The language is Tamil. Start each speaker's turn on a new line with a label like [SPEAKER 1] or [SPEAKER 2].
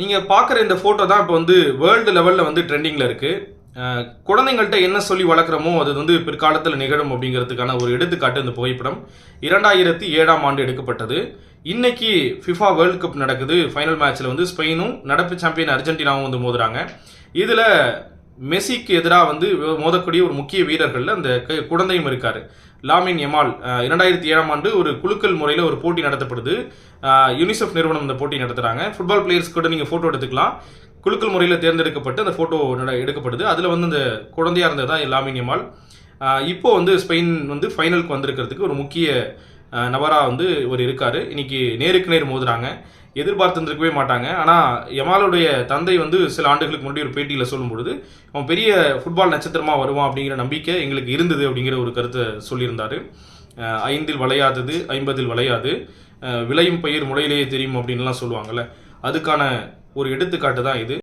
[SPEAKER 1] நீங்கள் பார்க்குற இந்த ஃபோட்டோ தான் இப்போ வந்து வேர்ல்டு லெவலில் வந்து ட்ரெண்டிங்கில் இருக்குது. குழந்தைங்கள்ட்ட என்ன சொல்லி வளர்க்குறோமோ அது வந்து பிற்காலத்தில் நிகழும் அப்படிங்கிறதுக்கான ஒரு எடுத்துக்காட்டு இந்த புகைப்படம் 2007ஆம் ஆண்டு எடுக்கப்பட்டது. இன்னைக்கு ஃபிஃபா வேர்ல்டு கப் நடக்குது. ஃபைனல் மேட்ச்சில் வந்து ஸ்பெயினும் நடப்பு சாம்பியன் அர்ஜென்டினாவும் வந்து மோதுறாங்க. இதில் மெஸ்ஸிக்கு எதிராக வந்து மோதக்கூடிய ஒரு முக்கிய வீரர்கள் அந்த குழந்தையும் இருக்காரு. லாமின் யமால் 2007ஆம் ஆண்டு ஒரு குலுக்கல் முறையில் ஒரு போட்டி நடத்தப்படுது. யூனிசெஃப் நிறுவனம் இந்த போட்டி நடத்துகிறாங்க. ஃபுட்பால் பிளேயர்ஸ் கூட நீங்கள் ஃபோட்டோ எடுத்துக்கலாம். குலுக்கல் முறையில் தேர்ந்தெடுக்கப்பட்டு அந்த ஃபோட்டோ எடுக்கப்படுது. அதில் வந்து இந்த குழந்தையாக இருந்தது தான் லாமின் யமால். இப்போ வந்து ஸ்பெயின் வந்து ஃபைனலுக்கு வந்திருக்கிறதுக்கு ஒரு முக்கிய நபராக வந்து இவர் இருக்கார். இன்னைக்கு நேருக்கு நேர் மோதுறாங்க. எதிர்பார்த்துருக்கவே மாட்டாங்க. ஆனால் யமாலுடைய தந்தை வந்து சில ஆண்டுகளுக்கு முன்னாடி ஒரு பேட்டியில் சொல்லும் பொழுது அவன் பெரிய ஃபுட்பால் நட்சத்திரமாக வருவான் அப்படிங்கிற நம்பிக்கை எங்களுக்கு இருந்தது அப்படிங்கிற ஒரு கருத்தை சொல்லியிருந்தார். 5இல் வளையாதது 50இல் வளையாது, விளையும் பயிர் முளையிலேயே தெரியும் அப்படின்லாம் சொல்லுவாங்கள்ல, அதுக்கான ஒரு எடுத்துக்காட்டு தான் இது.